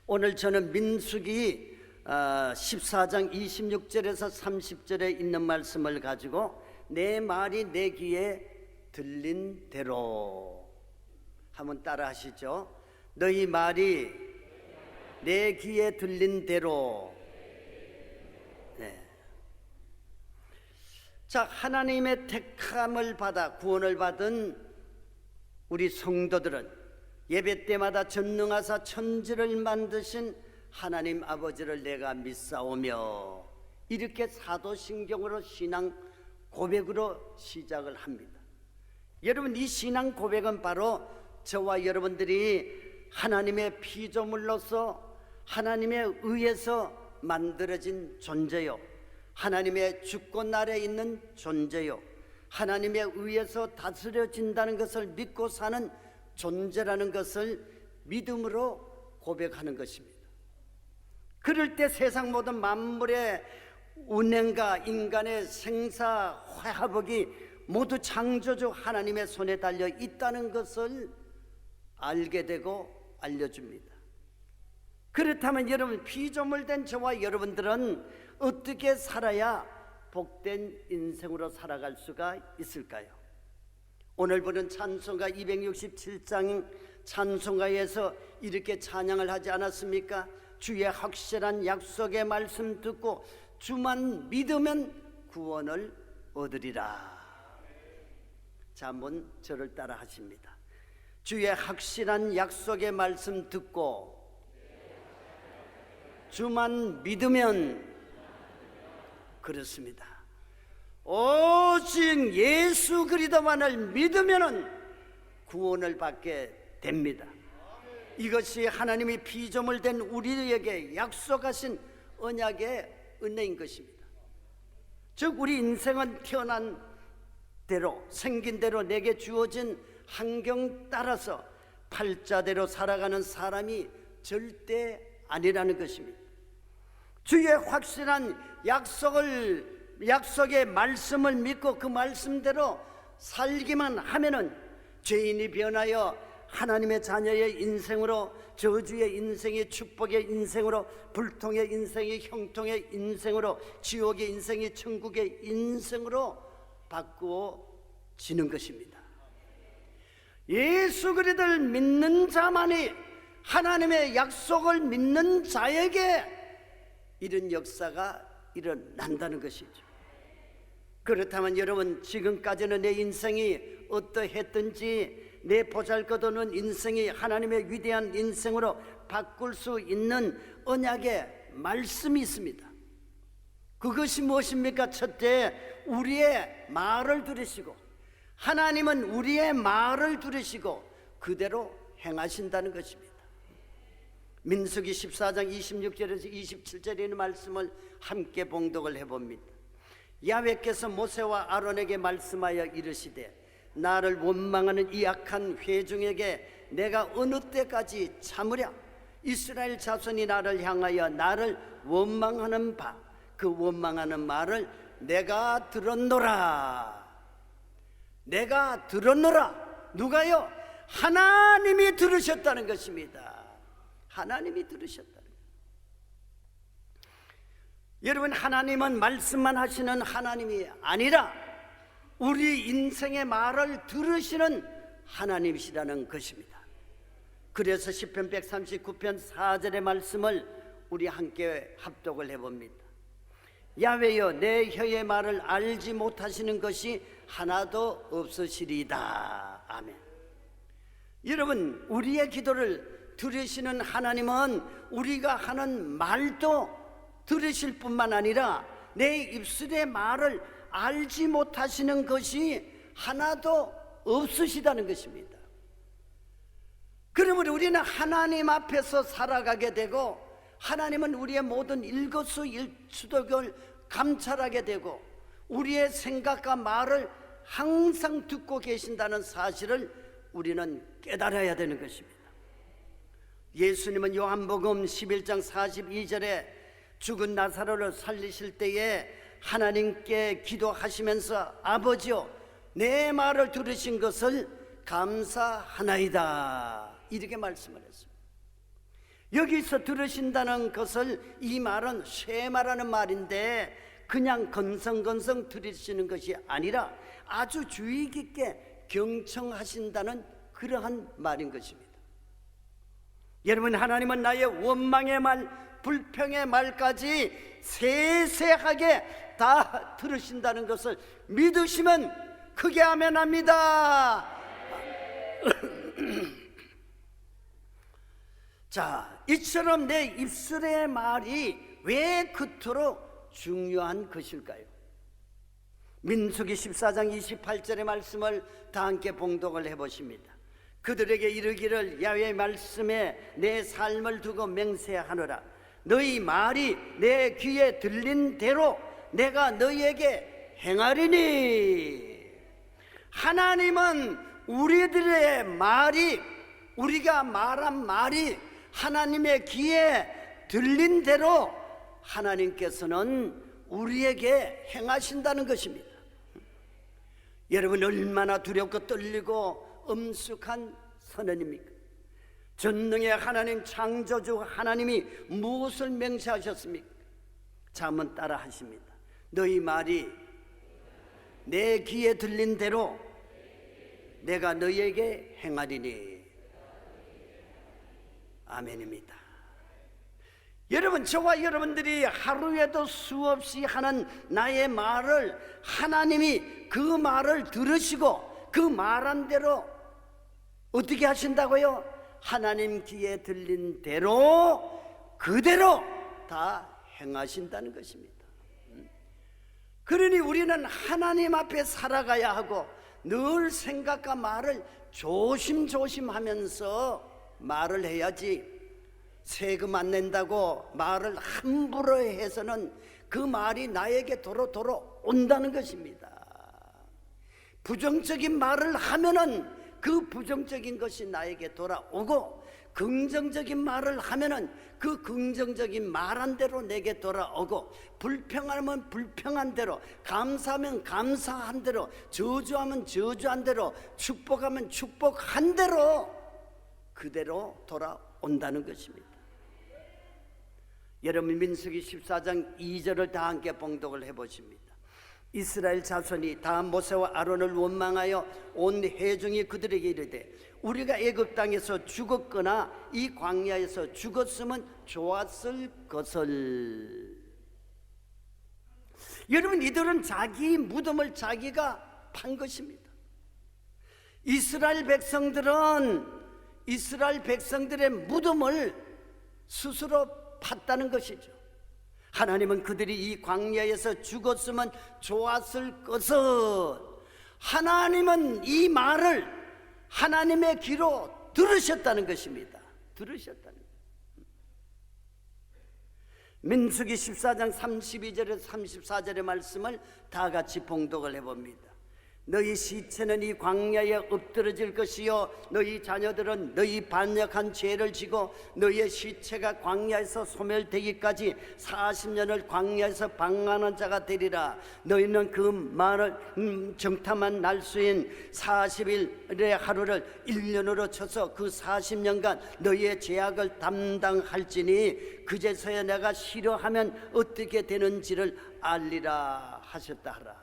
오늘 저는 민수기 14장 26절에서 30절에 있는 말씀을 가지고 내 말이 내 귀에 들린 대로 한번 따라 하시죠. 너희 말이 내 귀에 들린 대로. 네. 자, 하나님의 택함을 받아 구원을 받은 우리 성도들은 예배 때마다 전능하사 천지를 만드신 하나님 아버지를 내가 믿사오며, 이렇게 사도신경으로 신앙 고백으로 시작을 합니다. 여러분, 이 신앙 고백은 바로 저와 여러분들이 하나님의 피조물로서 하나님에 의해서 만들어진 존재요, 하나님의 주권 아래 있는 존재요, 하나님에 의해서 다스려진다는 것을 믿고 사는 존재라는 것을 믿음으로 고백하는 것입니다. 그럴 때 세상 모든 만물의 운행과 인간의 생사화복이 모두 창조주 하나님의 손에 달려 있다는 것을 알게 되고 알려줍니다. 그렇다면 여러분, 피조물된 저와 여러분들은 어떻게 살아야 복된 인생으로 살아갈 수가 있을까요? 오늘 보는 찬송가 267장 찬송가에서 이렇게 찬양을 하지 않았습니까? 주의 확실한 약속의 말씀 듣고 주만 믿으면 구원을 얻으리라. 자, 한번 저를 따라 하십니다. 주의 확실한 약속의 말씀 듣고 주만 믿으면, 그렇습니다, 오직 예수 그리스도만을 믿으면 구원을 받게 됩니다. 이것이 하나님이 피조물 된 우리에게 약속하신 언약의 은혜인 것입니다. 즉, 우리 인생은 태어난 대로, 생긴 대로 내게 주어진 환경 따라서 팔자대로 살아가는 사람이 절대 아니라는 것입니다. 주의 확실한 약속의 말씀을 믿고 그 말씀대로 살기만 하면은 죄인이 변하여 하나님의 자녀의 인생으로, 저주의 인생이 축복의 인생으로, 불통의 인생이 형통의 인생으로, 지옥의 인생이 천국의 인생으로 바꾸어지는 것입니다. 예수 그리스도를 믿는 자만이, 하나님의 약속을 믿는 자에게 이런 역사가 일어난다는 것이죠. 그렇다면 여러분, 지금까지는 내 인생이 어떠했든지 내 보잘것없는 인생이 하나님의 위대한 인생으로 바꿀 수 있는 언약의 말씀이 있습니다. 그것이 무엇입니까? 첫째, 우리의 말을 들으시고, 하나님은 우리의 말을 들으시고 그대로 행하신다는 것입니다. 민수기 14장 26절에서 27절에 있는 말씀을 함께 봉독을 해봅니다. 야훼께서 모세와 아론에게 말씀하여 이르시되, 나를 원망하는 이 악한 회중에게 내가 어느 때까지 참으랴? 이스라엘 자손이 나를 향하여 나를 원망하는 바, 그 원망하는 말을 내가 들었노라. 내가 들었노라. 누가요? 하나님이 들으셨다는 것입니다. 하나님이 들으셨다는 거예요. 여러분, 하나님은 말씀만 하시는 하나님이 아니라 우리 인생의 말을 들으시는 하나님이시라는 것입니다. 그래서 시편 139편 4절의 말씀을 우리 함께 합독을 해봅니다. 야훼여, 내 혀의 말을 알지 못하시는 것이 하나도 없으시리이다. 아멘. 여러분, 우리의 기도를 들으시는 하나님은 우리가 하는 말도 들으실 뿐만 아니라 내 입술의 말을 알지 못하시는 것이 하나도 없으시다는 것입니다. 그러므로 우리는 하나님 앞에서 살아가게 되고, 하나님은 우리의 모든 일거수일투족을 감찰하게 되고, 우리의 생각과 말을 항상 듣고 계신다는 사실을 우리는 깨달아야 되는 것입니다. 예수님은 요한복음 11장 42절에 죽은 나사로를 살리실 때에 하나님께 기도하시면서, 아버지여, 내 말을 들으신 것을 감사하나이다, 이렇게 말씀을 했습니다. 여기서 들으신다는 것을, 이 말은 쇠마라는 말인데 그냥 건성건성 들으시는 것이 아니라 아주 주의 깊게 경청하신다는 그러한 말인 것입니다. 여러분, 하나님은 나의 원망의 말, 불평의 말까지 세세하게 다 들으신다는 것을 믿으시면 크게 아멘합니다. 자, 이처럼 내 입술의 말이 왜 그토록 중요한 것일까요? 민수기 14장 28절의 말씀을 다 함께 봉독을 해보십니다. 그들에게 이르기를 야훼의 말씀에 내 삶을 두고 맹세하노라. 너희 말이 내 귀에 들린 대로 내가 너희에게 행하리니. 하나님은 우리들의 말이, 우리가 말한 말이 하나님의 귀에 들린 대로 하나님께서는 우리에게 행하신다는 것입니다. 여러분, 얼마나 두렵고 떨리고 엄숙한 선언입니까? 전능의 하나님, 창조주 하나님이 무엇을 맹세하셨습니까? 자, 한번 따라 하십니다. 너희 말이 내 귀에 들린 대로 내가 너희에게 행하리니. 아멘입니다. 여러분, 저와 여러분들이 하루에도 수없이 하는 나의 말을 하나님이 그 말을 들으시고 그 말한 대로 어떻게 하신다고요? 하나님 귀에 들린 대로 그대로 다 행하신다는 것입니다. 그러니 우리는 하나님 앞에 살아가야 하고 늘 생각과 말을 조심조심하면서 말을 해야지, 세금 안 낸다고 말을 함부로 해서는 그 말이 나에게 도로 온다는 것입니다. 부정적인 말을 하면은 그 부정적인 것이 나에게 돌아오고, 긍정적인 말을 하면은 그 긍정적인 말한 대로 내게 돌아오고, 불평하면 불평한 대로, 감사하면 감사한 대로, 저주하면 저주한 대로, 축복하면 축복한 대로 그대로 돌아온다는 것입니다. 여러분, 민수기 14장 2절을 다 함께 봉독을 해보십니다. 이스라엘 자손이 다 모세와 아론을 원망하여 온 회중이 그들에게 이르되 우리가 애굽 땅에서 죽었거나 이 광야에서 죽었으면 좋았을 것을. 여러분, 이들은 자기 무덤을 자기가 판 것입니다. 이스라엘 백성들의 무덤을 스스로 팠다는 것이죠. 하나님은 그들이 이 광야에서 죽었으면 좋았을 것을, 하나님은 이 말을 하나님의 귀로 들으셨다는 것입니다. 들으셨다는 것. 민수기 14장 32절에서 34절의 말씀을 다 같이 봉독을 해봅니다. 너희 시체는 이 광야에 엎드러질 것이요 너희 자녀들은 너희 반역한 죄를 지고 너희의 시체가 광야에서 소멸되기까지 40년을 광야에서 방황하는 자가 되리라. 너희는 그 말을 정탐한 날수인 40일의 하루를 1년으로 쳐서 그 40년간 너희의 죄악을 담당할지니 그제서야 내가 싫어하면 어떻게 되는지를 알리라 하셨다 하라.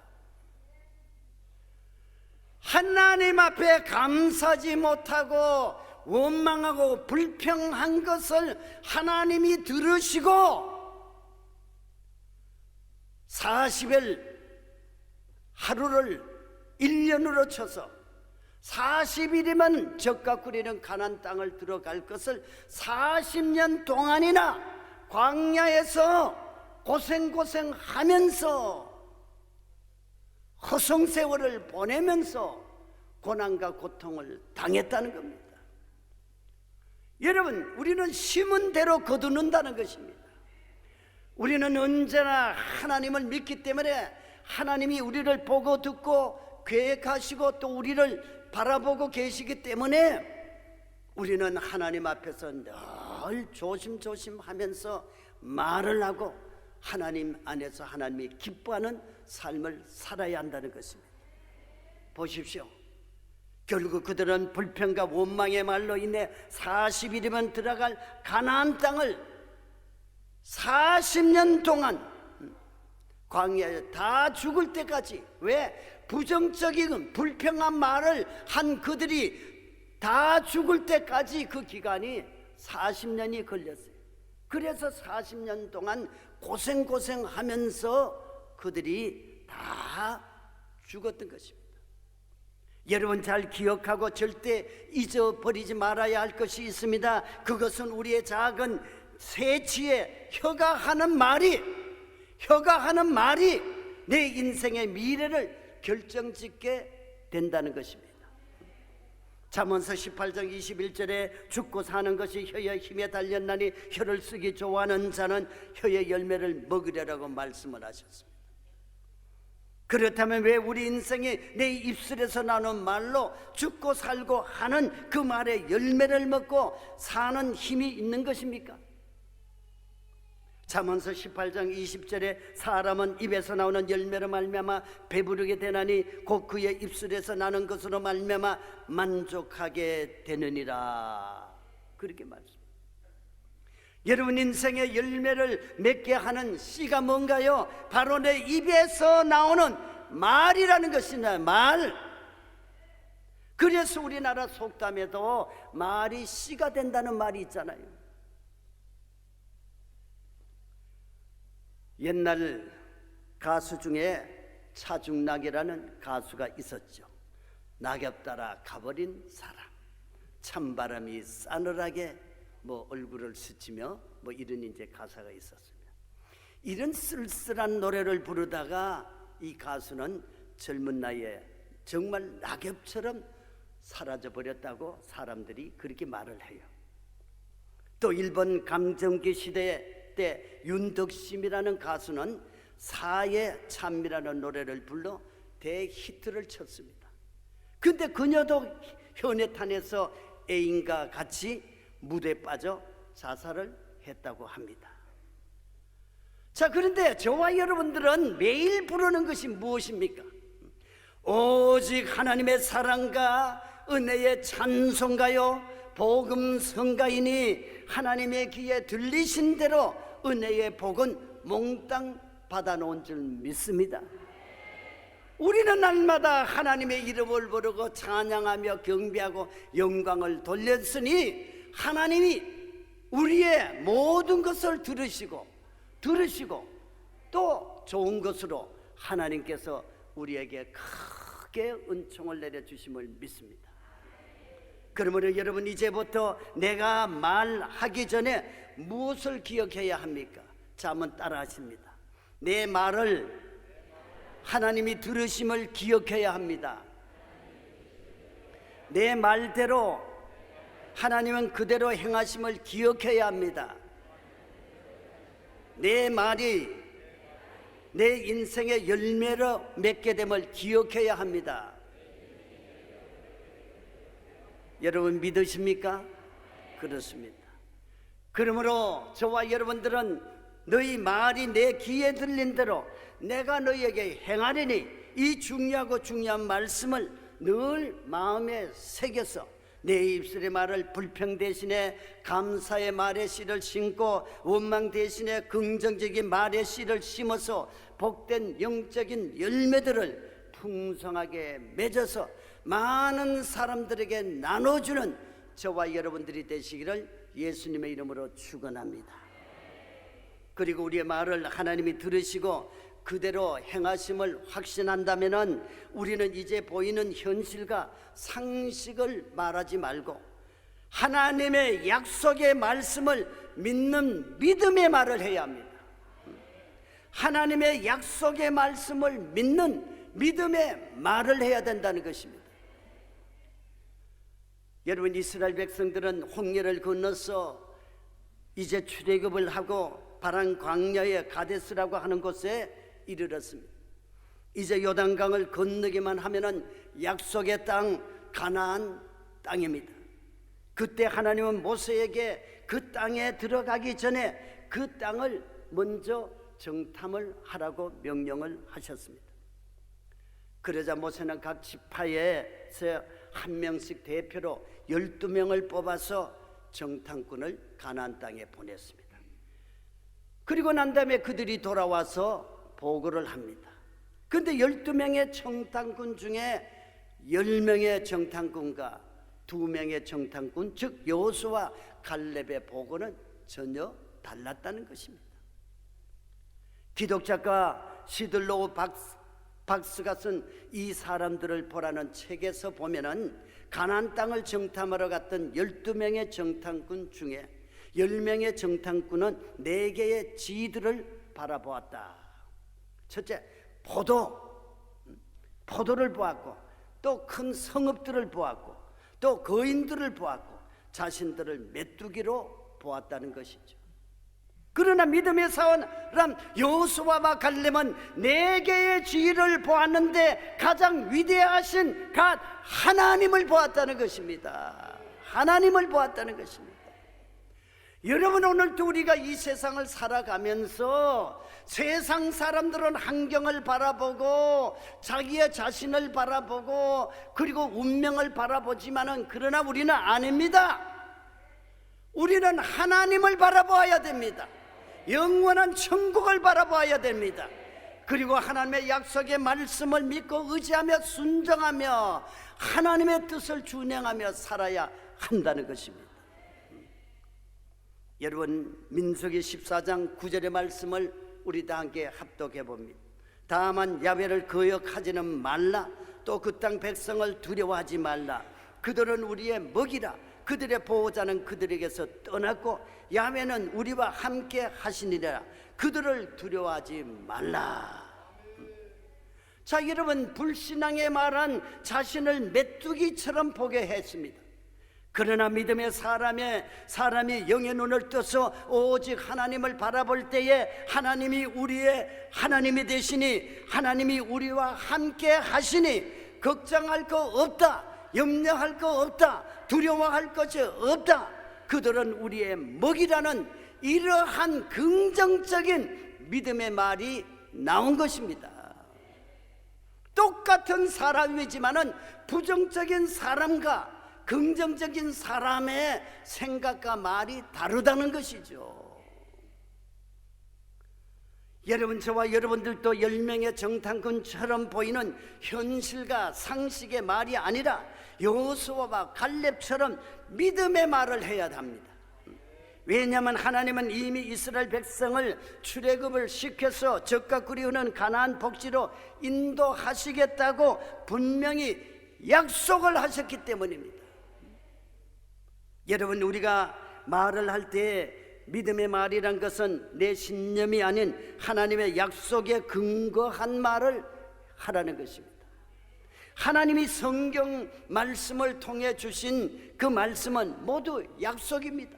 하나님 앞에 감사하지 못하고 원망하고 불평한 것을 하나님이 들으시고 40일 하루를 1년으로 쳐서 40일이면 젖과 꿀이는 가나안 땅을 들어갈 것을 40년 동안이나 광야에서 고생하면서 허송세월을 보내면서 고난과 고통을 당했다는 겁니다. 여러분, 우리는 심은 대로 거두는다는 것입니다. 우리는 언제나 하나님을 믿기 때문에 하나님이 우리를 보고 듣고 계획하시고 또 우리를 바라보고 계시기 때문에 우리는 하나님 앞에서 늘 조심조심하면서 말을 하고 하나님 안에서 하나님이 기뻐하는 삶을 살아야 한다는 것입니다. 보십시오. 결국 그들은 불평과 원망의 말로 인해 40일이면 들어갈 가나안 땅을 40년 동안 광야에 다 죽을 때까지, 왜? 부정적인 불평한 말을 한 그들이 다 죽을 때까지 그 기간이 40년이 걸렸어요. 그래서 40년 동안 고생하면서 그들이 다 죽었던 것입니다. 여러분 잘 기억하고 절대 잊어버리지 말아야 할 것이 있습니다. 그것은 우리의 작은 새치에 혀가 하는 말이 내 인생의 미래를 결정짓게 된다는 것입니다. 잠언서 18장 21절에 죽고 사는 것이 혀의 힘에 달렸나니 혀를 쓰기 좋아하는 자는 혀의 열매를 먹으려라고 말씀을 하셨습니다. 그렇다면 왜 우리 인생이 내 입술에서 나오는 말로 죽고 살고 하는 그 말의 열매를 먹고 사는 힘이 있는 것입니까? 잠언서 18장 20절에 사람은 입에서 나오는 열매로 말미암아 배부르게 되나니 곧 그의 입술에서 나는 것으로 말미암아 만족하게 되느니라. 그렇게 말씀합니다. 여러분 인생의 열매를 맺게 하는 씨가 뭔가요? 바로 내 입에서 나오는 말이라는 것이냐, 말. 그래서 우리나라 속담에도 말이 씨가 된다는 말이 있잖아요. 옛날 가수 중에 차중락이라는 가수가 있었죠. 낙엽 따라 가버린 사람, 찬바람이 싸늘하게 얼굴을 스치며 이런 이제 가사가 있었습니다. 이런 쓸쓸한 노래를 부르다가 이 가수는 젊은 나이에 정말 낙엽처럼 사라져 버렸다고 사람들이 그렇게 말을 해요. 또 일본 감정기 시대 때 윤덕심이라는 가수는 사의 참미라는 노래를 불러 대히트를 쳤습니다. 근데 그녀도 현해탄에서 애인과 같이 무대에 빠져 자살을 했다고 합니다. 자, 그런데 저와 여러분들은 매일 부르는 것이 무엇입니까? 오직 하나님의 사랑과 은혜의 찬송가요 복음 성가이니 하나님의 귀에 들리신 대로 은혜의 복은 몽땅 받아놓은 줄 믿습니다. 우리는 날마다 하나님의 이름을 부르고 찬양하며 경배하고 영광을 돌렸으니 하나님이 우리의 모든 것을 들으시고 또 좋은 것으로 하나님께서 우리에게 크게 은총을 내려주심을 믿습니다. 그러므로 여러분 이제부터 내가 말하기 전에 무엇을 기억해야 합니까? 자, 한번 따라 하십니다. 내 말을 하나님이 들으심을 기억해야 합니다. 내 말대로 하나님은 그대로 행하심을 기억해야 합니다. 내 말이 내 인생의 열매로 맺게 됨을 기억해야 합니다. 여러분 믿으십니까? 그렇습니다. 그러므로 저와 여러분들은 너희 말이 내 귀에 들린 대로 내가 너희에게 행하리니 이 중요한 말씀을 늘 마음에 새겨서 내 입술의 말을 불평 대신에 감사의 말의 씨를 심고 원망 대신에 긍정적인 말의 씨를 심어서 복된 영적인 열매들을 풍성하게 맺어서 많은 사람들에게 나눠주는 저와 여러분들이 되시기를 예수님의 이름으로 축원합니다. 그리고 우리의 말을 하나님이 들으시고 그대로 행하심을 확신한다면 우리는 이제 보이는 현실과 상식을 말하지 말고 하나님의 약속의 말씀을 믿는 믿음의 말을 해야 합니다. 하나님의 약속의 말씀을 믿는 믿음의 말을 해야 된다는 것입니다. 여러분 이스라엘 백성들은 홍해를 건너서 이제 출애굽을 하고 바란 광야의 가데스라고 하는 곳에 이르렀습니다. 이제 요단강을 건너기만 하면은 약속의 땅 가나안 땅입니다. 그때 하나님은 모세에게 그 땅에 들어가기 전에 그 땅을 먼저 정탐을 하라고 명령을 하셨습니다. 그러자 모세는 각 지파에서 한 명씩 대표로 12명을 뽑아서 정탐꾼을 가나안 땅에 보냈습니다. 그리고 난 다음에 그들이 돌아와서 보고를 합니다. 그런데 12명의 정탐꾼 중에 10명의 정탐꾼과 2명의 정탐꾼, 즉 여호수아와 갈렙의 보고는 전혀 달랐다는 것입니다. 기독작가 시들로우 박스가 쓴 이 사람들을 보라는 책에서 보면은 가나안 땅을 정탐하러 갔던 12명의 정탐꾼 중에 10명의 정탐꾼은 4개의 지들을 바라보았다. 첫째, 포도를 보았고, 또 큰 성읍들을 보았고, 또 거인들을 보았고, 자신들을 메뚜기로 보았다는 것이죠. 그러나 믿음의 사람 여호수아와 갈렙은 4개의 지위를 보았는데 가장 위대하신 갓 하나님을 보았다는 것입니다. 하나님을 보았다는 것입니다. 여러분, 오늘도 우리가 이 세상을 살아가면서 세상 사람들은 환경을 바라보고 자기의 자신을 바라보고 그리고 운명을 바라보지만은 그러나 우리는 아닙니다. 우리는 하나님을 바라보아야 됩니다. 영원한 천국을 바라보아야 됩니다. 그리고 하나님의 약속의 말씀을 믿고 의지하며 순종하며 하나님의 뜻을 준행하며 살아야 한다는 것입니다. 여러분, 민수기 14장 9절의 말씀을 우리 다 함께 합독해 봅니다. 다만 야훼를 거역하지는 말라. 또 그 땅 백성을 두려워하지 말라. 그들은 우리의 먹이라. 그들의 보호자는 그들에게서 떠났고 야훼는 우리와 함께 하시니라. 그들을 두려워하지 말라. 자, 여러분, 불신앙의 말은 자신을 메뚜기처럼 보게 했습니다. 그러나 믿음의 사람이 영의 눈을 떠서 오직 하나님을 바라볼 때에 하나님이 우리의 하나님이 되시니 하나님이 우리와 함께 하시니 걱정할 거 없다, 염려할 거 없다, 두려워할 것이 없다. 그들은 우리의 먹이라는 이러한 긍정적인 믿음의 말이 나온 것입니다. 똑같은 사람이지만은 부정적인 사람과 긍정적인 사람의 생각과 말이 다르다는 것이죠. 여러분, 저와 여러분들도 10명의 정탐꾼처럼 보이는 현실과 상식의 말이 아니라 여호수아와 갈렙처럼 믿음의 말을 해야 합니다. 왜냐하면 하나님은 이미 이스라엘 백성을 출애굽을 시켜서 젖과 꿀이 흐르는 가나안 복지로 인도하시겠다고 분명히 약속을 하셨기 때문입니다. 여러분, 우리가 말을 할 때 믿음의 말이란 것은 내 신념이 아닌 하나님의 약속에 근거한 말을 하라는 것입니다. 하나님이 성경 말씀을 통해 주신 그 말씀은 모두 약속입니다.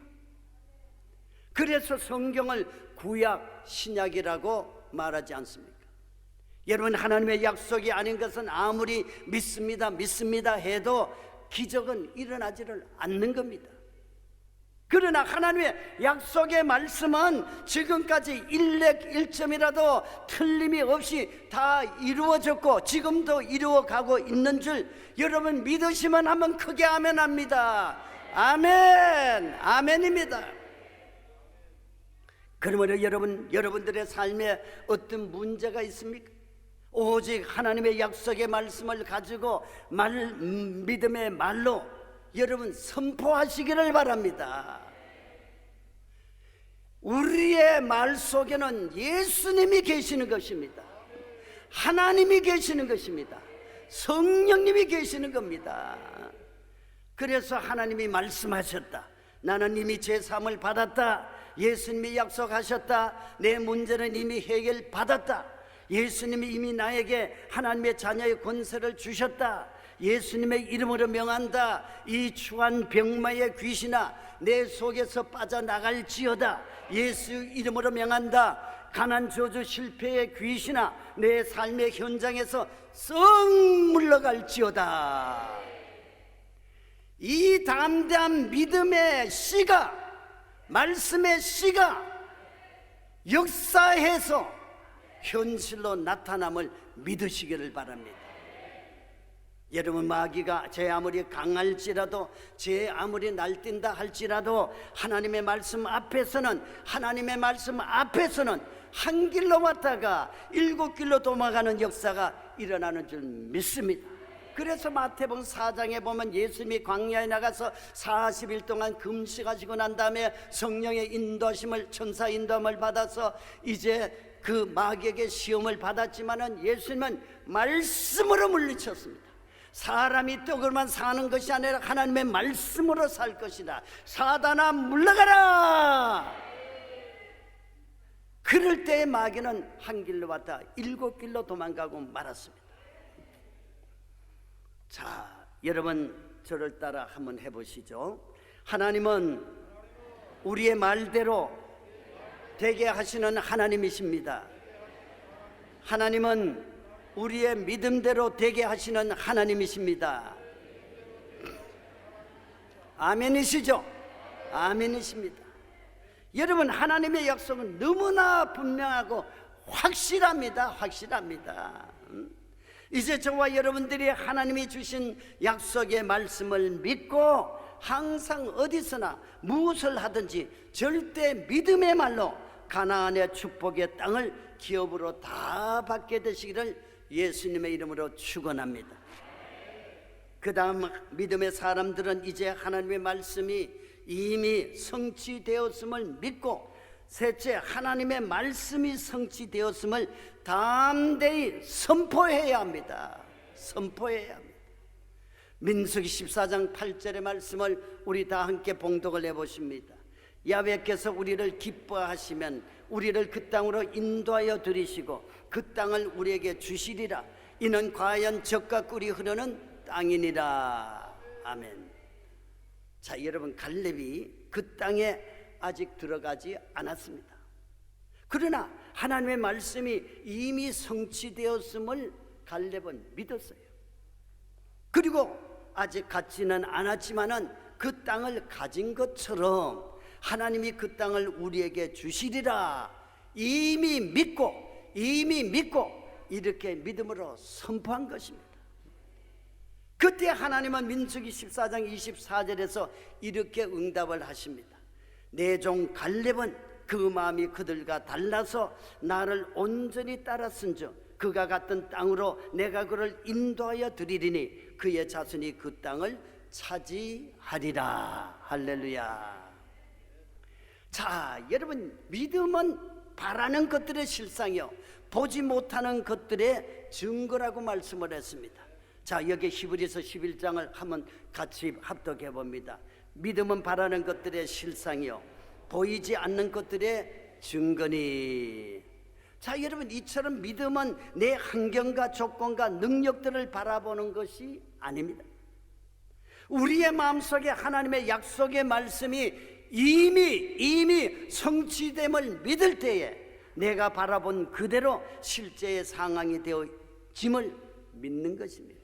그래서 성경을 구약, 신약이라고 말하지 않습니까? 여러분, 하나님의 약속이 아닌 것은 아무리 믿습니다 해도 기적은 일어나지를 않는 겁니다. 그러나 하나님의 약속의 말씀은 지금까지 일렉 일점이라도 틀림이 없이 다 이루어졌고 지금도 이루어가고 있는 줄 여러분 믿으시면 한번 크게 아멘합니다. 아멘, 아멘입니다. 그러므로 여러분들의 삶에 어떤 문제가 있습니까? 오직 하나님의 약속의 말씀을 가지고 믿음의 말로 여러분 선포하시기를 바랍니다. 우리의 말 속에는 예수님이 계시는 것입니다. 하나님이 계시는 것입니다. 성령님이 계시는 겁니다. 그래서 하나님이 말씀하셨다. 나는 이미 제3을 받았다. 예수님이 약속하셨다. 내 문제는 이미 해결받았다. 예수님이 이미 나에게 하나님의 자녀의 권세를 주셨다. 예수님의 이름으로 명한다. 이 추한 병마의 귀신아 내 속에서 빠져나갈지어다. 예수 이름으로 명한다. 가난 저주 실패의 귀신아 내 삶의 현장에서 썩 물러갈지어다. 이 담대한 믿음의 씨가, 말씀의 씨가 역사해서 현실로 나타남을 믿으시기를 바랍니다. 여러분, 마귀가 제 아무리 강할지라도, 제 아무리 날뛴다 할지라도 하나님의 말씀 앞에서는 한 길로 왔다가 7길로 도망가는 역사가 일어나는 줄 믿습니다. 그래서 마태복음 4장에 보면 예수님이 광야에 나가서 40일 동안 금식하시고 난 다음에 성령의 인도하심을, 천사 인도함을 받아서 이제 그 마귀에게 시험을 받았지만은 예수님은 말씀으로 물리쳤습니다. 사람이 떡으로만 사는 것이 아니라 하나님의 말씀으로 살 것이다. 사단아 물러가라. 그럴 때 마귀는 한 길로 왔다 7길로 도망가고 말았습니다. 자, 여러분 저를 따라 한번 해보시죠. 하나님은 우리의 말대로 되게 하시는 하나님이십니다. 하나님은 우리의 믿음대로 되게 하시는 하나님이십니다. 아멘이시죠? 아멘이십니다. 여러분, 하나님의 약속은 너무나 분명하고 확실합니다. 이제 저와 여러분들이 하나님이 주신 약속의 말씀을 믿고 항상 어디서나 무엇을 하든지 절대 믿음의 말로 가나안의 축복의 땅을 기업으로 다 받게 되시기를 예수님의 이름으로 축원합니다. 그 다음 믿음의 사람들은 이제 하나님의 말씀이 이미 성취되었음을 믿고, 셋째, 하나님의 말씀이 성취되었음을 담대히 선포해야 합니다. 민수기 14장 8절의 말씀을 우리 다 함께 봉독을 해보십니다. 야훼께서 우리를 기뻐하시면 우리를 그 땅으로 인도하여 들이시고 그 땅을 우리에게 주시리라. 이는 과연 젖과 꿀이 흐르는 땅이니라. 아멘. 자, 여러분, 갈렙이 그 땅에 아직 들어가지 않았습니다. 그러나 하나님의 말씀이 이미 성취되었음을 갈렙은 믿었어요. 그리고 아직 갖지는 않았지만은 그 땅을 가진 것처럼 하나님이 그 땅을 우리에게 주시리라 이미 믿고 이렇게 믿음으로 선포한 것입니다. 그때 하나님은 민수기 14장 24절에서 이렇게 응답을 하십니다. 내 종 갈렙은 그 마음이 그들과 달라서 나를 온전히 따랐은즉 그가 갔던 땅으로 내가 그를 인도하여 드리리니 그의 자손이 그 땅을 차지하리라. 할렐루야. 자, 여러분, 믿음은 바라는 것들의 실상이요 보지 못하는 것들의 증거라고 말씀을 했습니다. 자, 여기 히브리서 11장을 한번 같이 합독해 봅니다. 믿음은 바라는 것들의 실상이요 보이지 않는 것들의 증거니. 자, 여러분, 이처럼 믿음은 내 환경과 조건과 능력들을 바라보는 것이 아닙니다. 우리의 마음속에 하나님의 약속의 말씀이 이미 성취됨을 믿을 때에 내가 바라본 그대로 실제의 상황이 되어짐을 믿는 것입니다.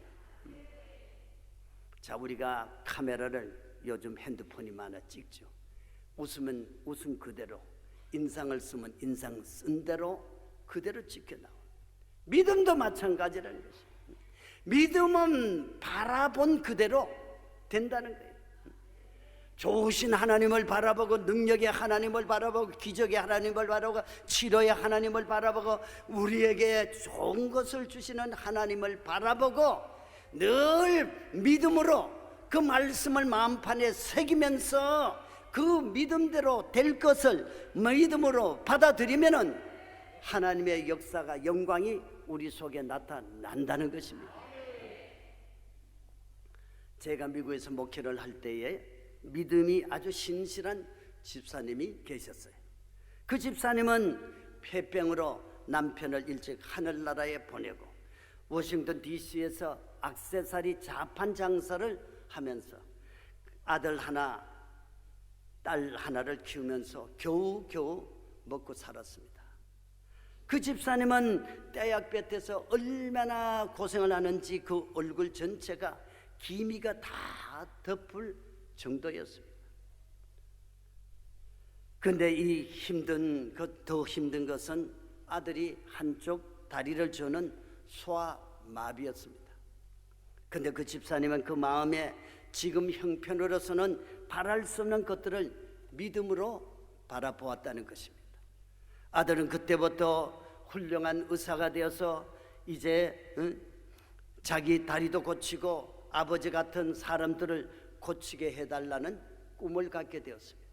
자, 우리가 카메라를 요즘 핸드폰이 많아 찍죠. 웃으면 웃음 그대로, 인상을 쓰면 인상 쓴 대로 그대로 찍혀 나와. 믿음도 마찬가지라는 것입니다. 믿음은 바라본 그대로 된다는 거예요. 좋으신 하나님을 바라보고, 능력의 하나님을 바라보고, 기적의 하나님을 바라보고, 치료의 하나님을 바라보고, 우리에게 좋은 것을 주시는 하나님을 바라보고 늘 믿음으로 그 말씀을 마음판에 새기면서 그 믿음대로 될 것을 믿음으로 받아들이면은 하나님의 역사가, 영광이 우리 속에 나타난다는 것입니다. 제가 미국에서 목회를 할 때에 믿음이 아주 신실한 집사님이 계셨어요. 그 집사님은 폐병으로 남편을 일찍 하늘나라에 보내고 워싱턴 DC에서 액세서리 자판 장사를 하면서 아들 하나, 딸 하나를 키우면서 겨우 먹고 살았습니다. 그 집사님은 떼약볕에서 얼마나 고생을 하는지 그 얼굴 전체가 기미가 다 덮을 정도였습니다. 그런데 이 더 힘든 것은 아들이 한쪽 다리를 저는 소아마비였습니다. 근데 그 집사님은 그 마음에 지금 형편으로서는 바랄 수 없는 것들을 믿음으로 바라보았다는 것입니다. 아들은 그때부터 훌륭한 의사가 되어서 이제 자기 다리도 고치고 아버지 같은 사람들을 고치게 해달라는 꿈을 갖게 되었습니다.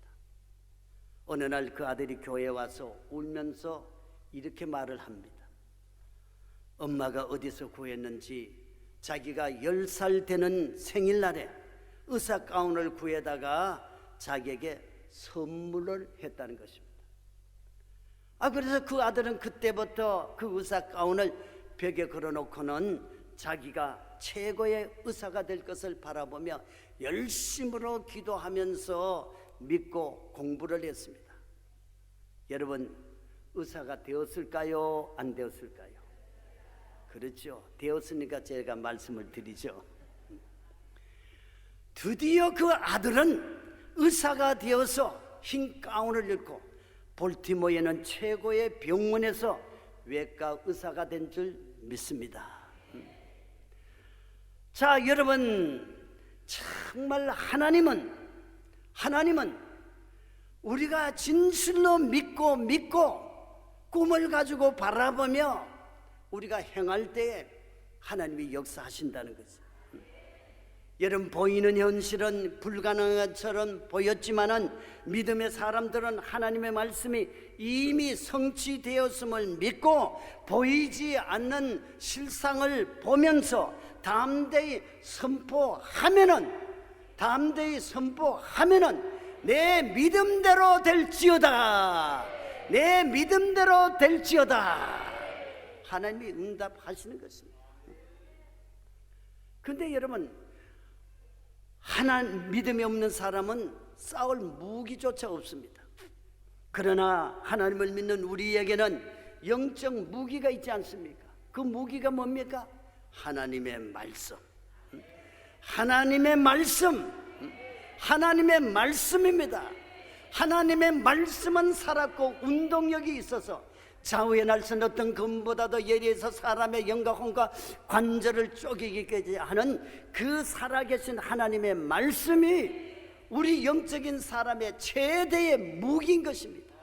어느 날 그 아들이 교회에 와서 울면서 이렇게 말을 합니다. 엄마가 어디서 구했는지 자기가 10살 되는 생일날에 의사 가운을 구해다가 자기에게 선물을 했다는 것입니다. 그래서 그 아들은 그때부터 그 의사 가운을 벽에 걸어놓고는 자기가 최고의 의사가 될 것을 바라보며 열심으로 기도하면서 믿고 공부를 했습니다. 여러분, 의사가 되었을까요? 안 되었을까요? 그렇죠. 되었으니까 제가 말씀을 드리죠. 드디어 그 아들은 의사가 되어서 흰 가운을 입고 볼티모어에는 최고의 병원에서 외과 의사가 된 줄 믿습니다. 자, 여러분, 정말 하나님은 우리가 진실로 믿고 꿈을 가지고 바라보며 우리가 행할 때에 하나님이 역사하신다는 거죠. 여러분, 보이는 현실은 불가능한 것처럼 보였지만은 믿음의 사람들은 하나님의 말씀이 이미 성취되었음을 믿고 보이지 않는 실상을 보면서 담대히 선포하면은 내 믿음대로 될지어다, 내 믿음대로 될지어다, 하나님이 응답하시는 것입니다. 근데 여러분, 하나님 믿음이 없는 사람은 싸울 무기조차 없습니다. 그러나 하나님을 믿는 우리에게는 영적 무기가 있지 않습니까? 그 무기가 뭡니까? 하나님의 말씀. 하나님의 말씀입니다. 하나님의 말씀은 살았고 운동력이 있어서 좌우의 날선 어떤 검보다도 예리해서 사람의 영과 혼과 관절을 쪼개기까지 하는 그 살아계신 하나님의 말씀이 우리 영적인 사람의 최대의 무기인 것입니다.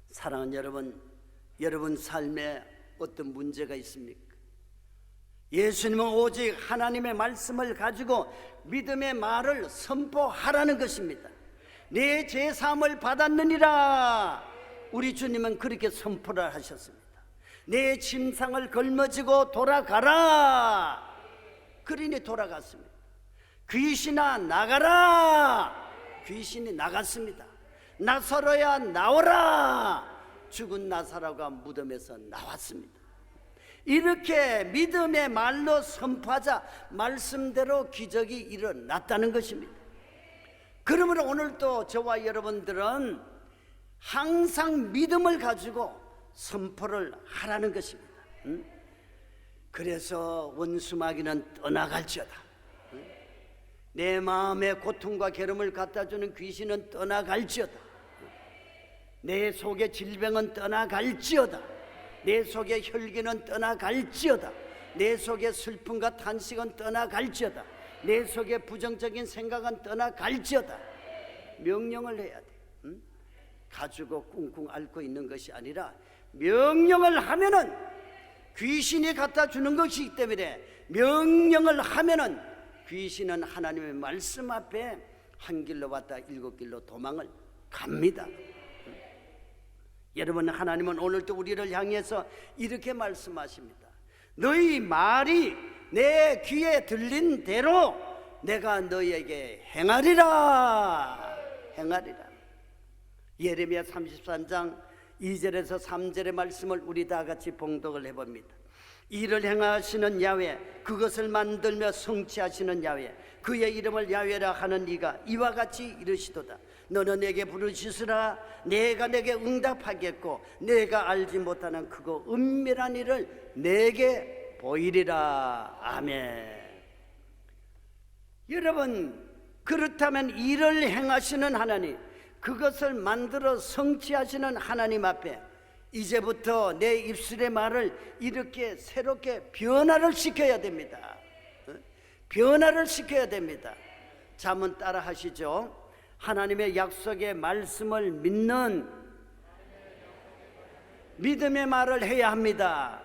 사랑하는 여러분 삶에 어떤 문제가 있습니까? 예수님은 오직 하나님의 말씀을 가지고 믿음의 말을 선포하라는 것입니다. 내 죄사함을 받았느니라, 우리 주님은 그렇게 선포를 하셨습니다. 내 침상을 걸머지고 돌아가라, 그러니 돌아갔습니다. 귀신아 나가라, 귀신이 나갔습니다. 나사로야 나오라, 죽은 나사로가 무덤에서 나왔습니다. 이렇게 믿음의 말로 선포하자 말씀대로 기적이 일어났다는 것입니다. 그러므로 오늘도 저와 여러분들은 항상 믿음을 가지고 선포를 하라는 것입니다. 그래서 원수마귀는 떠나갈지어다, 내 마음의 고통과 괴로움을 갖다주는 귀신은 떠나갈지어다, 내 속의 질병은 떠나갈지어다, 내 속의 혈기는 떠나갈지어다, 내 속의 슬픔과 탄식은 떠나갈지어다, 내 속의 부정적인 생각은 떠나갈지어다. 명령을 해야 돼. 가지고 꿍꿍 앓고 있는 것이 아니라 명령을 하면은 귀신이 갖다 주는 것이기 때문에 명령을 하면은 귀신은 하나님의 말씀 앞에 한 길로 왔다 7길로 도망을 갑니다. 여러분, 하나님은 오늘도 우리를 향해서 이렇게 말씀하십니다. 너희 말이 내 귀에 들린 대로 내가 너희에게 행하리라. 예레미야 33장 2절에서 3절의 말씀을 우리 다 같이 봉독을 해봅니다. 이를 행하시는 야훼, 그것을 만들며 성취하시는 야훼, 그의 이름을 야훼라 하는 이가 이와 같이 이르시도다. 너는 내게 부르시으라, 내가 내게 응답하겠고 내가 알지 못하는 크고 은밀한 일을 내게 보이리라. 아멘. 여러분, 그렇다면 이를 행하시는 하나님, 그것을 만들어 성취하시는 하나님 앞에 이제부터 내 입술의 말을 이렇게 새롭게 변화를 시켜야 됩니다. 변화를 시켜야 됩니다. 자, 한번 따라 하시죠. 하나님의 약속의 말씀을 믿는 믿음의 말을 해야 합니다.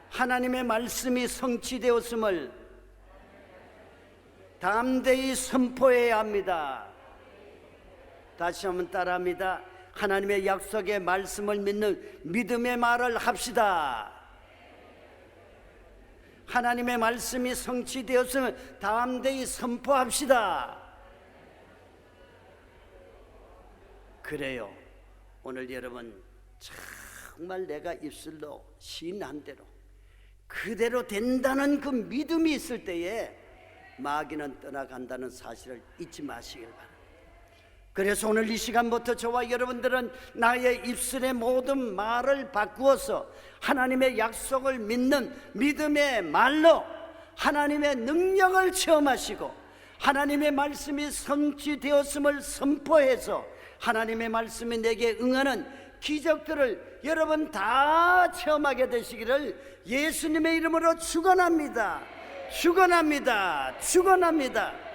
하나님의 말씀이 성취되었음을 담대히 선포해야 합니다. 다시 한번 따라합니다. 하나님의 약속의 말씀을 믿는 믿음의 말을 합시다. 하나님의 말씀이 성취되었음을 담대히 선포합시다. 그래요. 오늘 여러분 정말 내가 입술로 시인한 대로 그대로 된다는 그 믿음이 있을 때에 마귀는 떠나간다는 사실을 잊지 마시길 바랍니다. 그래서 오늘 이 시간부터 저와 여러분들은 나의 입술의 모든 말을 바꾸어서 하나님의 약속을 믿는 믿음의 말로 하나님의 능력을 체험하시고 하나님의 말씀이 성취되었음을 선포해서 하나님의 말씀이 내게 응하는 기적들을 여러분 다 체험하게 되시기를 예수님의 이름으로 축원합니다. 축원합니다. 축원합니다.